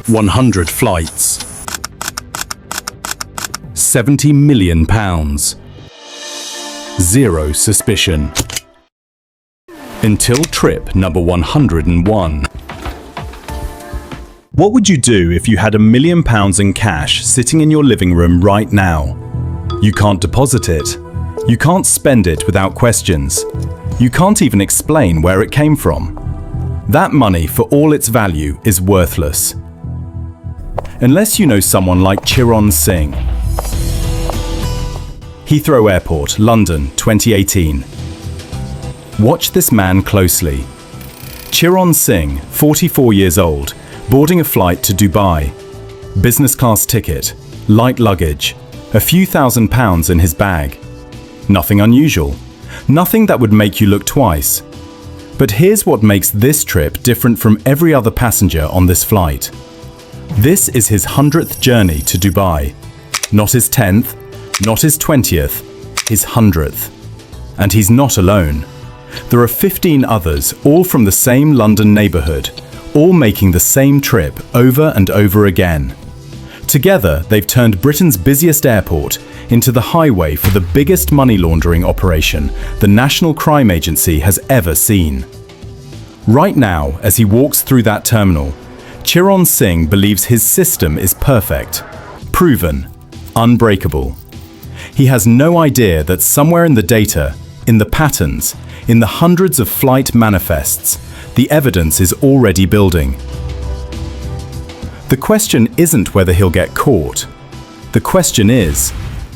100 flights. £70 million. Zero suspicion. Until trip number 101. What would you do if you had £1 million in cash sitting in your living room right now? You can't deposit it. You can't spend it without questions. You can't even explain where it came from. That money, for all its value, is worthless. Unless you know someone like Charan Singh. Heathrow Airport, London, 2018. Watch this man closely. Charan Singh, 44 years old, boarding a flight to Dubai. Business class ticket, light luggage, a few £1,000s in his bag. Nothing unusual. Nothing that would make you look twice. But here's what makes this trip different from every other passenger on this flight. This is his 100th journey to Dubai. Not his 10th, not his 20th, his 100th. And he's not alone. There are 15 others, all from the same London neighbourhood, all making the same trip over and over again. Together, they've turned Britain's busiest airport into the highway for the biggest money laundering operation the National Crime Agency has ever seen. Right now, as he walks through that terminal, Charan Singh believes his system is perfect, proven, unbreakable. He has no idea that somewhere in the data, in the patterns, in the hundreds of flight manifests, the evidence is already building. The question isn't whether he'll get caught. The question is,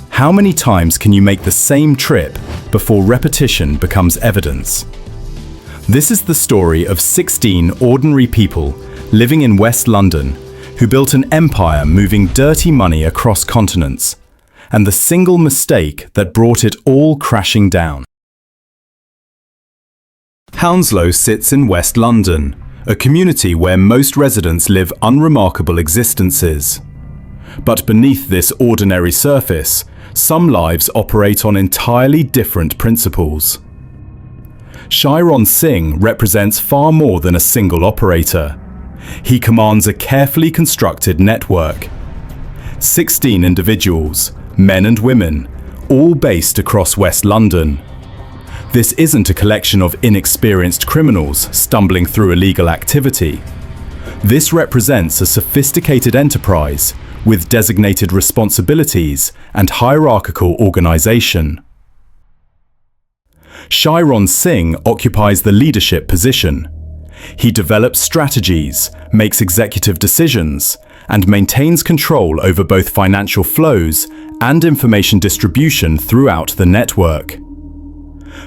how many times can you make the same trip before repetition becomes evidence? This is the story of 16 ordinary people living in West London who built an empire moving dirty money across continents, and the single mistake that brought it all crashing down. Hounslow sits in West London, a community where most residents live unremarkable existences. But beneath this ordinary surface, some lives operate on entirely different principles. Charan Singh represents far more than a single operator. He commands a carefully constructed network. 16 individuals, men and women, all based across West London. This isn't a collection of inexperienced criminals stumbling through illegal activity. This represents a sophisticated enterprise with designated responsibilities and hierarchical organization. Charan Singh occupies the leadership position. He develops strategies, makes executive decisions, and maintains control over both financial flows and information distribution throughout the network.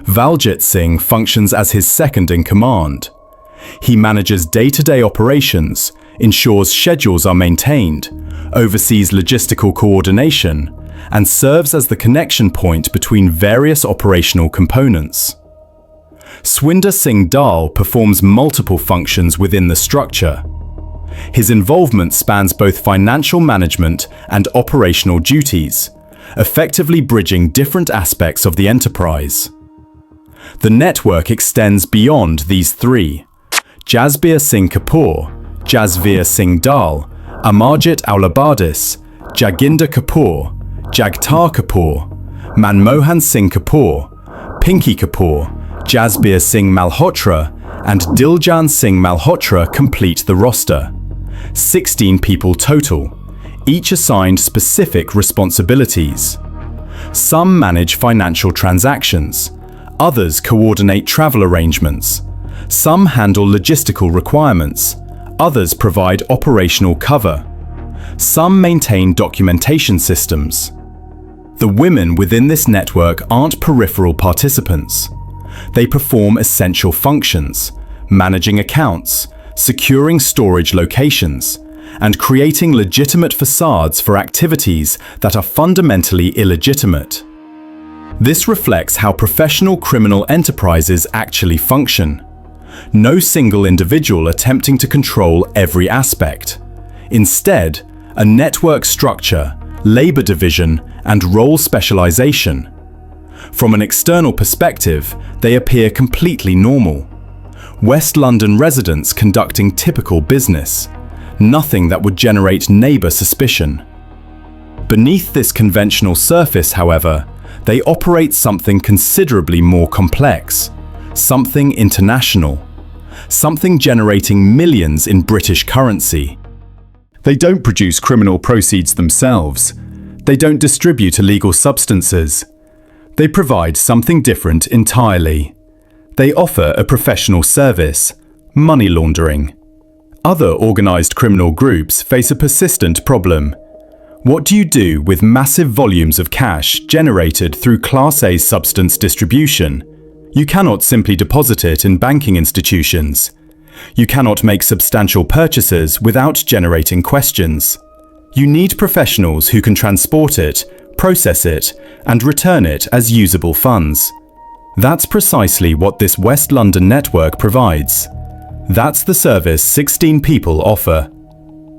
Valjit Singh functions as his second in command. He manages day-to-day operations, ensures schedules are maintained, oversees logistical coordination, and serves as the connection point between various operational components. Swinder Singh Dal performs multiple functions within the structure. His involvement spans both financial management and operational duties, effectively bridging different aspects of the enterprise. The network extends beyond these three: Jasbir Singh Kapoor, Jasveer Singh Dal, Amarjit Aulabardis, Jaginder Kapoor, Jagtar Kapoor, Manmohan Singh Kapoor, Pinky Kapoor, Jasbir Singh Malhotra, and Diljan Singh Malhotra complete the roster. 16 people total, each assigned specific responsibilities. Some manage financial transactions, others coordinate travel arrangements, some handle logistical requirements, others provide operational cover. Some maintain documentation systems. The women within this network aren't peripheral participants. They perform essential functions, managing accounts, securing storage locations, and creating legitimate facades for activities that are fundamentally illegitimate. This reflects how professional criminal enterprises actually function. No single individual attempting to control every aspect. Instead, a network structure, labor division, and role specialization. From an external perspective, they appear completely normal. West London residents conducting typical business. nothing that would generate neighbor suspicion. Beneath this conventional surface, however, they operate something considerably more complex, something international, something generating millions in British currency. They don't produce criminal proceeds themselves. They don't distribute illegal substances. They provide something different entirely. They offer a professional service, money laundering. Other organized criminal groups face a persistent problem. What do you do with massive volumes of cash generated through Class A substance distribution? You cannot simply deposit it in banking institutions. You cannot make substantial purchases without generating questions. You need professionals who can transport it, process it, and return it as usable funds. That's precisely what this West London network provides. That's the service 16 people offer.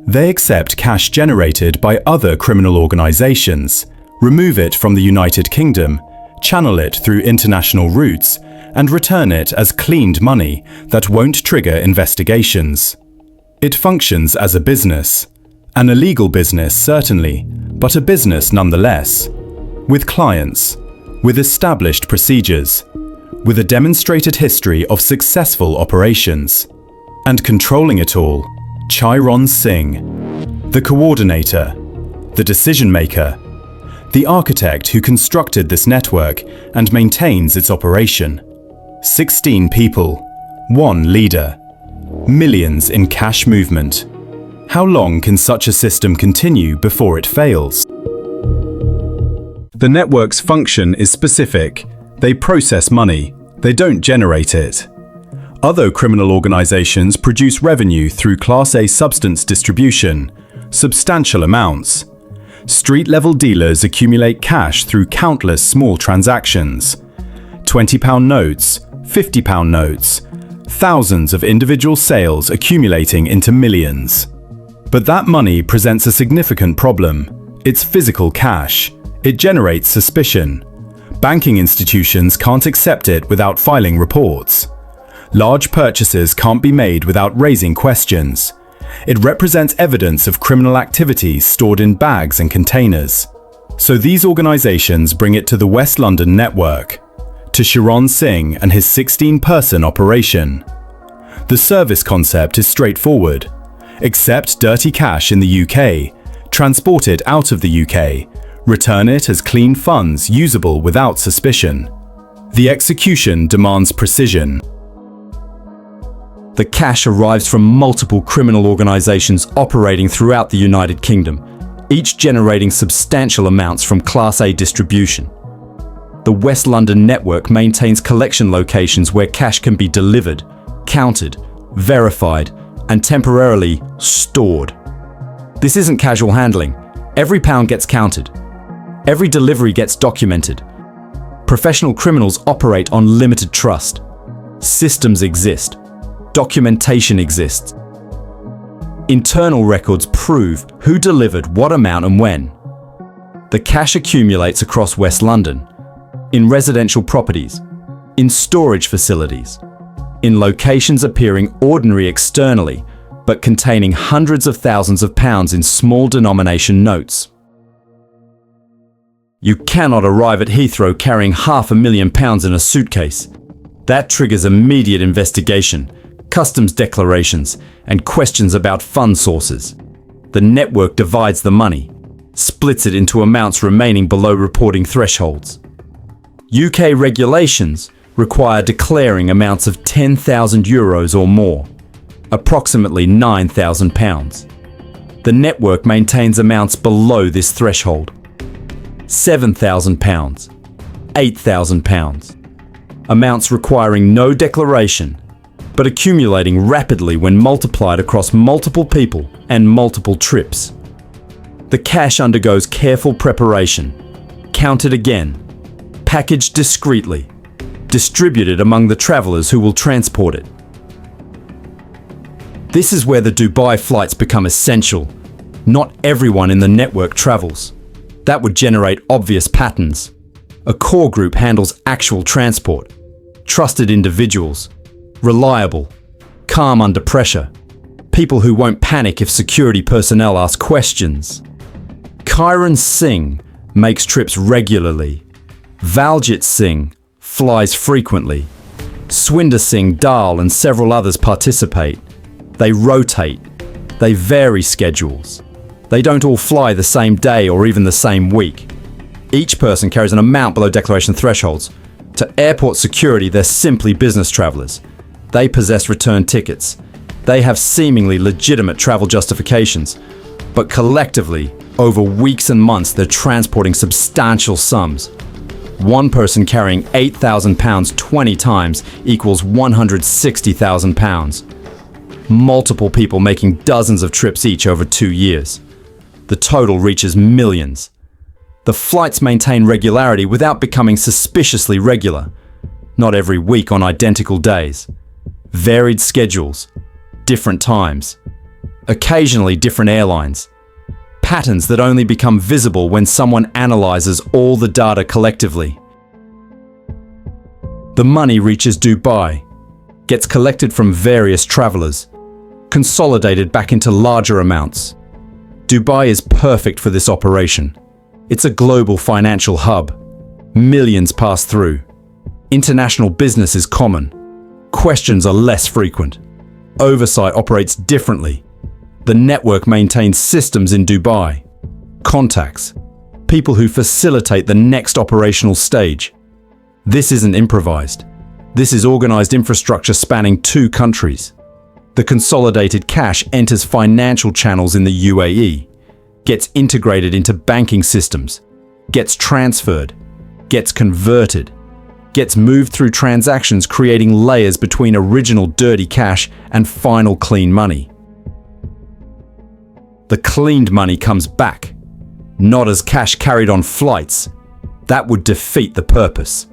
They accept cash generated by other criminal organizations, remove it from the United Kingdom, channel it through international routes, and return it as cleaned money that won't trigger investigations. It functions as a business. An illegal business, certainly, but a business nonetheless. With clients, with established procedures, with a demonstrated history of successful operations. And controlling it all, Charan Singh, the coordinator, the decision maker, the architect who constructed this network and maintains its operation. 16 people, one leader, millions in cash movement. How long can such a system continue before it fails? The network's function is specific. They process money. They don't generate it. Other criminal organizations produce revenue through Class A substance distribution, substantial amounts. Street-level dealers accumulate cash through countless small transactions. £20 notes, £50 notes, thousands of individual sales accumulating into millions. But that money presents a significant problem. It's physical cash. It generates suspicion. Banking institutions can't accept it without filing reports. Large purchases can't be made without raising questions. It represents evidence of criminal activity stored in bags and containers. So these organizations bring it to the West London network, to Charan Singh and his 16-person operation. The service concept is straightforward. Accept dirty cash in the UK, transport it out of the UK, return it as clean funds usable without suspicion. The execution demands precision. The cash arrives from multiple criminal organizations operating throughout the United Kingdom, each generating substantial amounts from Class A distribution. The West London network maintains collection locations where cash can be delivered, counted, verified, and temporarily stored. This isn't casual handling. Every pound gets counted. Every delivery gets documented. Professional criminals operate on limited trust. Systems exist. Documentation exists. Internal records prove who delivered what amount and when. The cash accumulates across West London, in residential properties, in storage facilities, in locations appearing ordinary externally, but containing hundreds of thousands of pounds in small denomination notes. You cannot arrive at Heathrow carrying £500,000 in a suitcase. That triggers immediate investigation, customs declarations, and questions about fund sources. The network divides the money, splits it into amounts remaining below reporting thresholds. UK regulations require declaring amounts of €10,000 or more, approximately £9,000. The network maintains amounts below this threshold. £7,000, £8,000. Amounts requiring no declaration, but accumulating rapidly when multiplied across multiple people and multiple trips. The cash undergoes careful preparation, counted again, packaged discreetly, distributed among the travelers who will transport it. This is where the Dubai flights become essential. Not everyone in the network travels. That would generate obvious patterns. A core group handles actual transport. Trusted individuals. Reliable. Calm under pressure. People who won't panic if security personnel ask questions. Charan Singh makes trips regularly. Valjit Singh flies frequently. Swinder Singh, Dal and several others participate. They rotate. They vary schedules. They don't all fly the same day or even the same week. Each person carries an amount below declaration thresholds. To airport security, they're simply business travelers. They possess return tickets. They have seemingly legitimate travel justifications. But collectively, over weeks and months, they're transporting substantial sums. One person carrying £8,000 20 times equals £160,000. Multiple people making dozens of trips each over 2 years. The total reaches millions. The flights maintain regularity without becoming suspiciously regular. Not every week on identical days. Varied schedules. Different times. Occasionally different airlines. Patterns that only become visible when someone analyzes all the data collectively. The money reaches Dubai, gets collected from various travelers, consolidated back into larger amounts. Dubai is perfect for this operation. It's a global financial hub. Millions pass through. International business is common. Questions are less frequent. Oversight operates differently. The network maintains systems in Dubai. Contacts. People who facilitate the next operational stage. This isn't improvised. This is organized infrastructure spanning 2 countries. The consolidated cash enters financial channels in the UAE, gets integrated into banking systems, gets transferred, gets converted, gets moved through transactions, creating layers between original dirty cash and final clean money. The cleaned money comes back, not as cash carried on flights. That would defeat the purpose.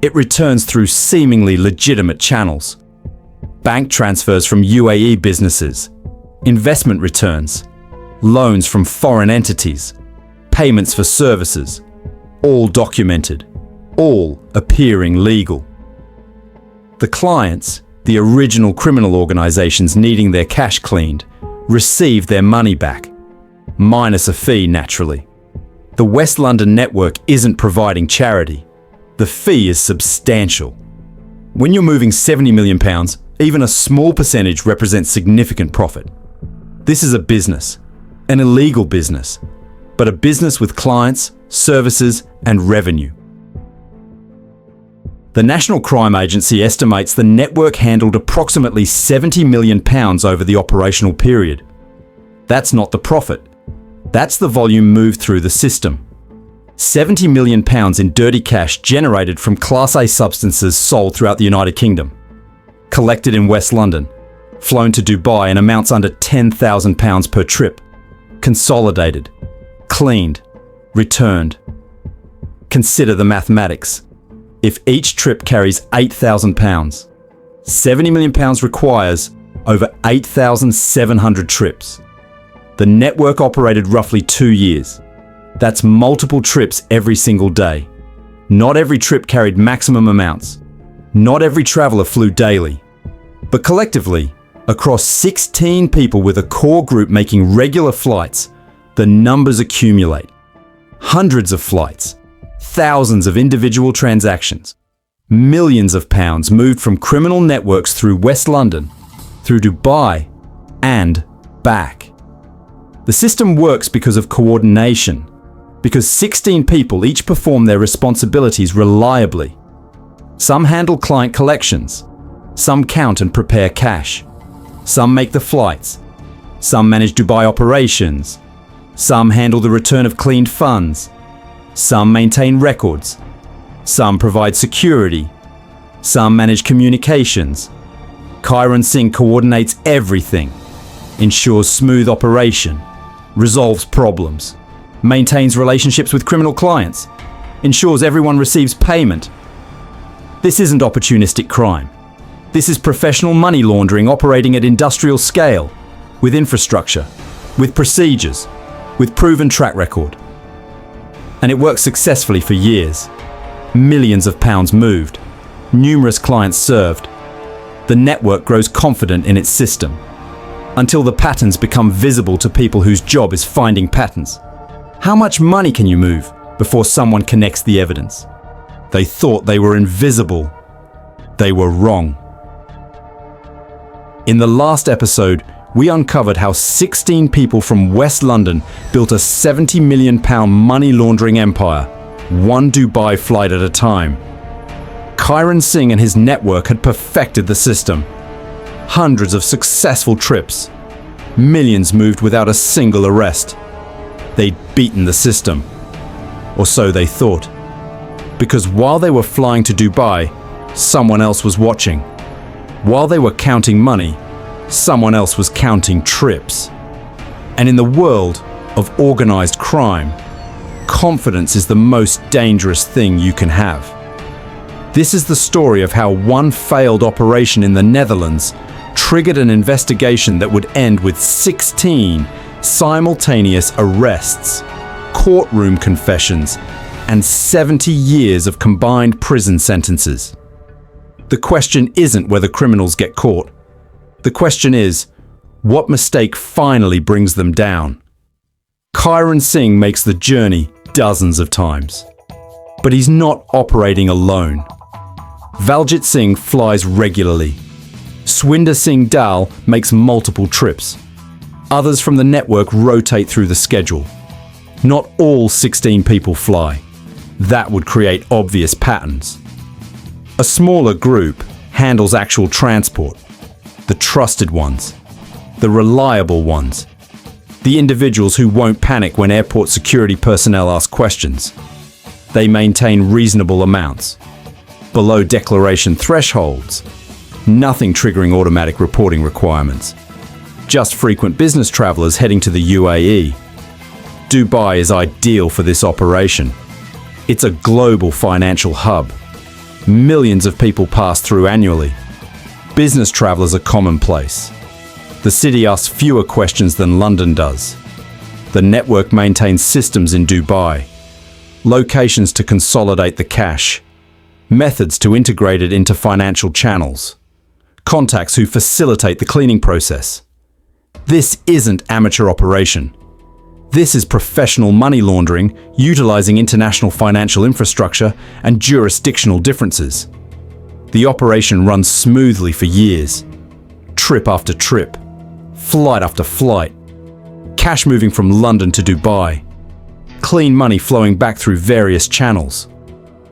It returns through seemingly legitimate channels. Bank transfers from UAE businesses, investment returns, loans from foreign entities, payments for services, all documented, all appearing legal. The clients, the original criminal organizations needing their cash cleaned, receive their money back, minus a fee naturally. The West London network isn't providing charity. The fee is substantial. When you're moving £70 million, even a small percentage represents significant profit. This is a business, an illegal business, but a business with clients, services, and revenue. The National Crime Agency estimates the network handled approximately £70 million over the operational period. That's not the profit. That's the volume moved through the system. £70 million in dirty cash generated from Class A substances sold throughout the United Kingdom. Collected in West London, flown to Dubai in amounts under £10,000 per trip. Consolidated, cleaned, returned. Consider the mathematics. If each trip carries £8,000, £70 million requires over 8,700 trips. The network operated roughly 2 years. That's multiple trips every single day. Not every trip carried maximum amounts. Not every traveler flew daily. But collectively, across 16 people with a core group making regular flights, the numbers accumulate. Hundreds of flights, thousands of individual transactions, millions of pounds moved from criminal networks through West London, through Dubai, and back. The system works because of coordination, because 16 people each perform their responsibilities reliably. Some handle client collections, some count and prepare cash, some make the flights, some manage Dubai operations, some handle the return of cleaned funds, some maintain records, some provide security, some manage communications. Charan Singh coordinates everything, ensures smooth operation, resolves problems, maintains relationships with criminal clients, ensures everyone receives payment. This isn't opportunistic crime. This is professional money laundering operating at industrial scale, with infrastructure, with procedures, with proven track record. And it works successfully for years. Millions of pounds moved, numerous clients served. The network grows confident in its system. until the patterns become visible to people whose job is finding patterns. How much money can you move before someone connects the evidence? They thought they were invisible. They were wrong. In the last episode, we uncovered how 16 people from West London built a £70 million money laundering empire, one Dubai flight at a time. Charan Singh and his network had perfected the system. Hundreds of successful trips. Millions moved without a single arrest. They'd beaten the system. Or so they thought. Because while they were flying to Dubai, someone else was watching. While they were counting money, someone else was counting trips. And in the world of organized crime, confidence is the most dangerous thing you can have. This is the story of how one failed operation in the Netherlands triggered an investigation that would end with 16 simultaneous arrests, courtroom confessions, and 70 years of combined prison sentences. The question isn't whether criminals get caught. The question is, what mistake finally brings them down? Charan Singh makes the journey dozens of times. But he's not operating alone. Valjit Singh flies regularly. Swinder Singh Dal makes multiple trips. Others from the network rotate through the schedule. Not all 16 people fly. That would create obvious patterns. A smaller group handles actual transport. The trusted ones. The reliable ones. The individuals who won't panic when airport security personnel ask questions. They maintain reasonable amounts. Below declaration thresholds. Nothing triggering automatic reporting requirements. Just frequent business travelers heading to the UAE. Dubai is ideal for this operation. It's a global financial hub. Millions of people pass through annually. Business travelers are commonplace. The city asks fewer questions than London does. The network maintains systems in Dubai. Locations to consolidate the cash. Methods to integrate it into financial channels. Contacts who facilitate the cleaning process. This isn't amateur operation. This is professional money laundering utilizing international financial infrastructure and jurisdictional differences. The operation runs smoothly for years. Trip after trip. Flight after flight. Cash moving from London to Dubai. Clean money flowing back through various channels.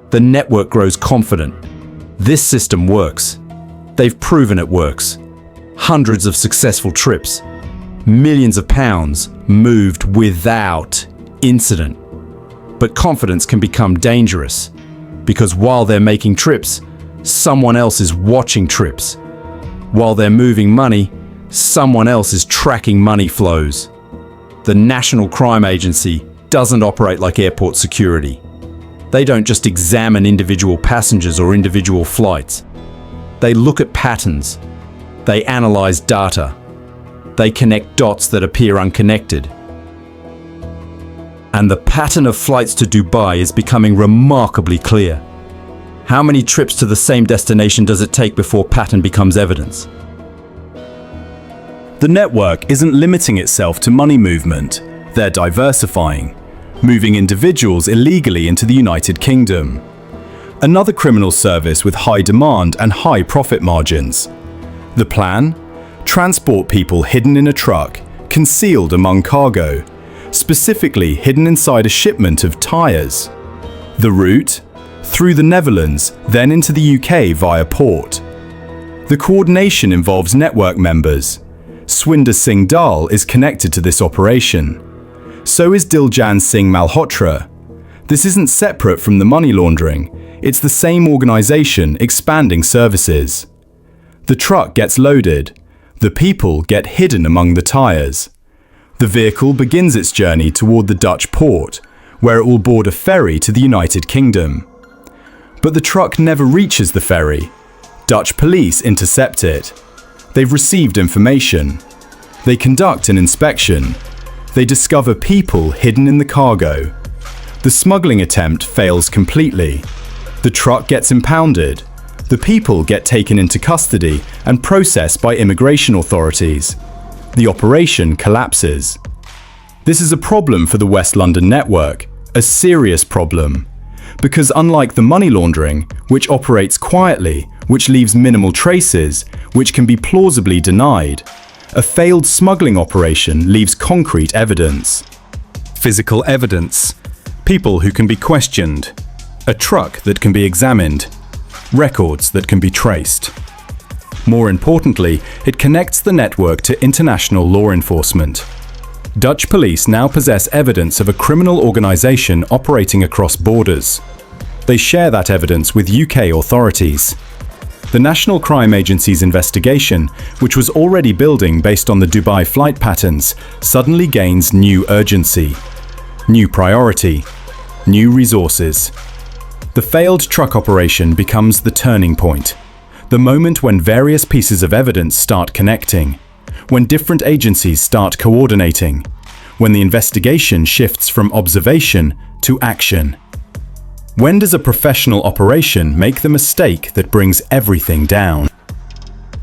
The network grows confident. This system works. They've proven it works. Hundreds of successful trips. Millions of pounds moved without incident. But confidence can become dangerous because while they're making trips, someone else is watching trips. While they're moving money, someone else is tracking money flows. The National Crime Agency doesn't operate like airport security. They don't just examine individual passengers or individual flights. They look at patterns. They analyze data. They connect dots that appear unconnected. And the pattern of flights to Dubai is becoming remarkably clear. How many trips to the same destination does it take before pattern becomes evidence? The network isn't limiting itself to money movement. They're diversifying, moving individuals illegally into the United Kingdom. Another criminal service with high demand and high profit margins. The plan? Transport people hidden in a truck, concealed among cargo, specifically hidden inside a shipment of tyres. The route? Through the Netherlands, then into the UK via port. The coordination involves network members. Swinder Singh Dal is connected to this operation. So is Diljan Singh Malhotra. This isn't separate from the money laundering. It's the same organisation expanding services. The truck gets loaded. The people get hidden among the tyres. The vehicle begins its journey toward the Dutch port, where it will board a ferry to the United Kingdom. But the truck never reaches the ferry. Dutch police intercept it. They've received information. They conduct an inspection. They discover people hidden in the cargo. The smuggling attempt fails completely. The truck gets impounded. The people get taken into custody and processed by immigration authorities. The operation collapses. This is a problem for the West London network, a serious problem. Because unlike the money laundering, which operates quietly, which leaves minimal traces, which can be plausibly denied, a failed smuggling operation leaves concrete evidence. Physical evidence, people who can be questioned, a truck that can be examined, records that can be traced. More importantly, it connects the network to international law enforcement. Dutch police now possess evidence of a criminal organization operating across borders. They share that evidence with UK authorities. The National Crime Agency's investigation, which was already building based on the Dubai flight patterns, suddenly gains new urgency, new priority, new resources. The failed truck operation becomes the turning point, the moment when various pieces of evidence start connecting, when different agencies start coordinating, when the investigation shifts from observation to action. When does a professional operation make the mistake that brings everything down?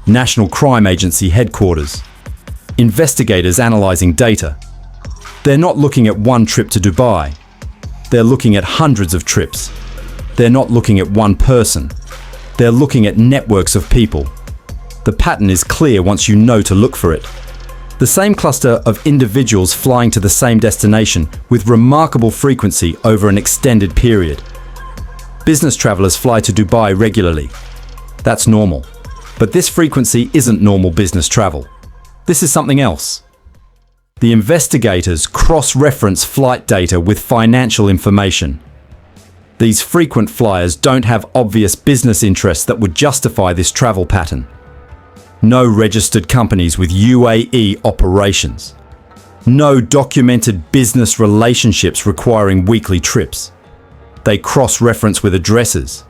National Crime Agency headquarters. Investigators analysing data. They're not looking at one trip to Dubai. They're looking at hundreds of trips. They're not looking at one person. They're looking at networks of people. The pattern is clear once you know to look for it. The same cluster of individuals flying to the same destination with remarkable frequency over an extended period. Business travelers fly to Dubai regularly. That's normal. But this frequency isn't normal business travel. This is something else. The investigators cross-reference flight data with financial information. These frequent flyers don't have obvious business interests that would justify this travel pattern. No registered companies with UAE operations. No documented business relationships requiring weekly trips. They cross-reference with addresses.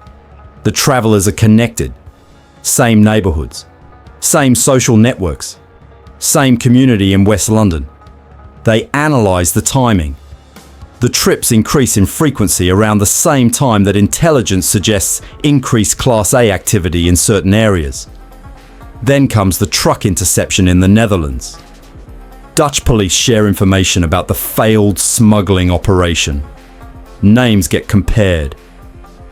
The travelers are connected. Same neighborhoods. Same social networks. Same community in West London. They analyze the timing. The trips increase in frequency around the same time that intelligence suggests increased Class A activity in certain areas. Then comes the truck interception in the Netherlands. Dutch police share information about the failed smuggling operation. Names get compared.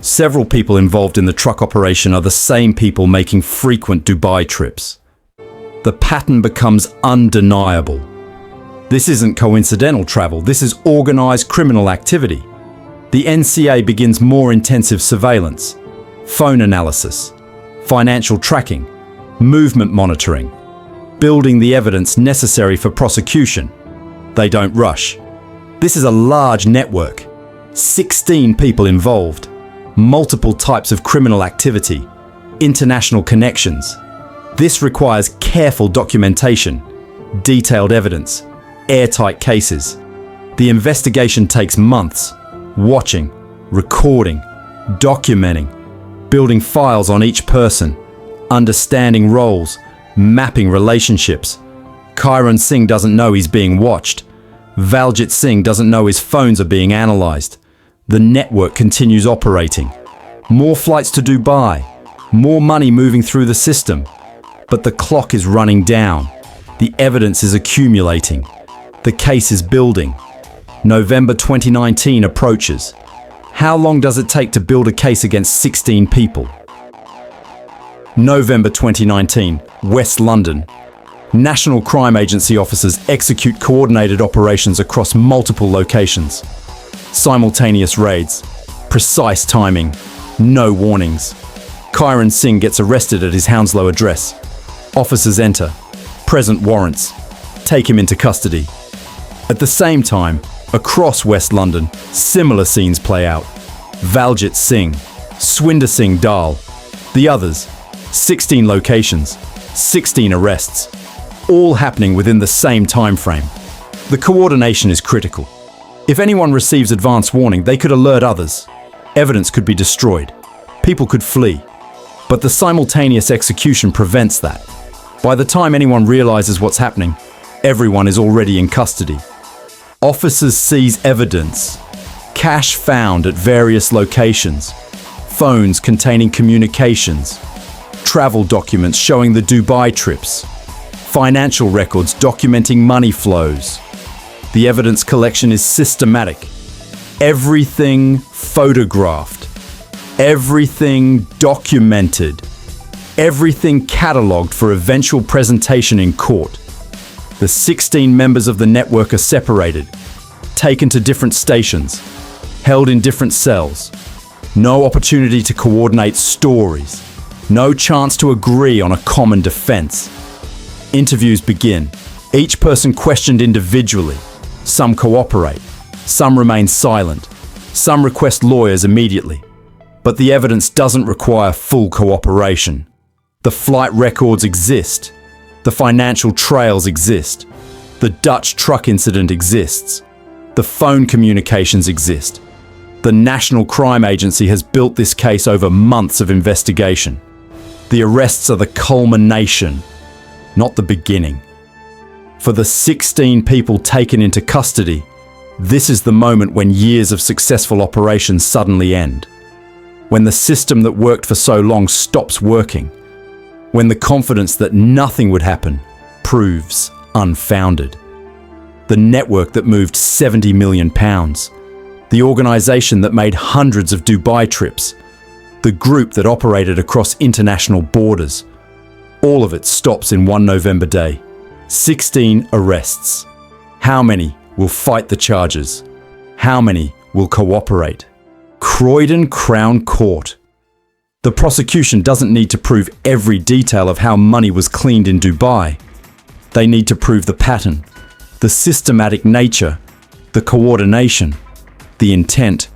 Several people involved in the truck operation are the same people making frequent Dubai trips. The pattern becomes undeniable. This isn't coincidental travel, this is organized criminal activity. The NCA begins more intensive surveillance, phone analysis, financial tracking, movement monitoring, building the evidence necessary for prosecution. They don't rush. This is a large network. 16 people involved, multiple types of criminal activity, international connections. This requires careful documentation, detailed evidence, airtight cases. The investigation takes months, watching, recording, documenting, building files on each person, understanding roles, mapping relationships. Charan Singh doesn't know he's being watched. Valjit Singh doesn't know his phones are being analysed. The network continues operating. More flights to Dubai. More money moving through the system. But the clock is running down. The evidence is accumulating. The case is building. November 2019 approaches. How long does it take to build a case against 16 people? November 2019, West London. National Crime Agency officers execute coordinated operations across multiple locations. Simultaneous raids. Precise timing. No warnings. Charan Singh gets arrested at his Hounslow address. Officers enter. Present warrants. Take him into custody. At the same time, across West London, similar scenes play out. Valjit Singh, Swinder Singh Dal, the others, 16 locations, 16 arrests, all happening within the same time frame. The coordination is critical. If anyone receives advance warning, they could alert others. Evidence could be destroyed. People could flee. But the simultaneous execution prevents that. By the time anyone realizes what's happening, everyone is already in custody. Officers seize evidence. Cash found at various locations. Phones containing communications. Travel documents showing the Dubai trips. Financial records documenting money flows. The evidence collection is systematic. Everything photographed. Everything documented. Everything catalogued for eventual presentation in court. The 16 members of the network are separated, taken to different stations, held in different cells. No opportunity to coordinate stories. No chance to agree on a common defense. Interviews begin. Each person questioned individually. Some cooperate. Some remain silent. Some request lawyers immediately. But the evidence doesn't require full cooperation. The flight records exist. The financial trails exist. The Dutch truck incident exists. The phone communications exist. The National Crime Agency has built this case over months of investigation. The arrests are the culmination, not the beginning. For the 16 people taken into custody, this is the moment when years of successful operations suddenly end. When the system that worked for so long stops working. When the confidence that nothing would happen proves unfounded. The network that moved £70 million. The organisation that made hundreds of Dubai trips. The group that operated across international borders. All of it stops in one November day. 16 arrests. How many will fight the charges? How many will cooperate? Croydon Crown Court. The prosecution doesn't need to prove every detail of how money was cleaned in Dubai. They need to prove the pattern, the systematic nature, the coordination, the intent,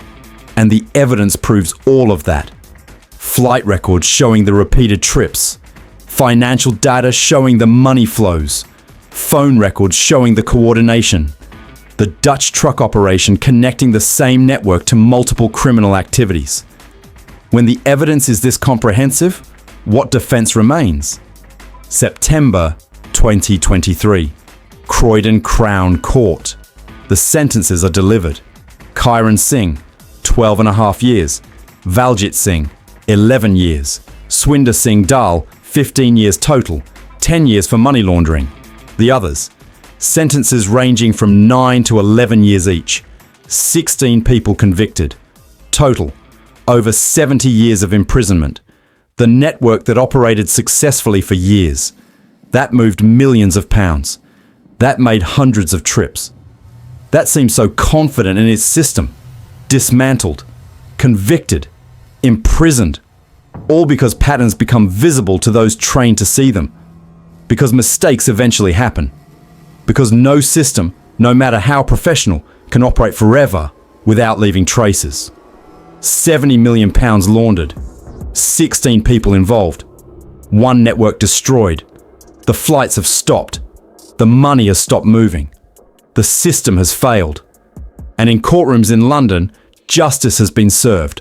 and the evidence proves all of that. Flight records showing the repeated trips, financial data showing the money flows, phone records showing the coordination, the Dutch truck operation connecting the same network to multiple criminal activities. When the evidence is this comprehensive, what defense remains? September 2023. Croydon Crown Court. The sentences are delivered. Charan Singh, 12.5 years. Valjit Singh, 11 years. Swinder Singh Dal, 15 years total, 10 years for money laundering. The others, sentences ranging from 9 to 11 years each. 16 people convicted. Total, over 70 years of imprisonment. The network that operated successfully for years. That moved millions of pounds. That made hundreds of trips. That seemed so confident in its system. Dismantled, convicted, imprisoned. All because patterns become visible to those trained to see them. Because mistakes eventually happen. Because no system, no matter how professional, can operate forever without leaving traces. £70 million laundered. 16 people involved. One network destroyed. The flights have stopped. The money has stopped moving. The system has failed. And in courtrooms in London, justice has been served.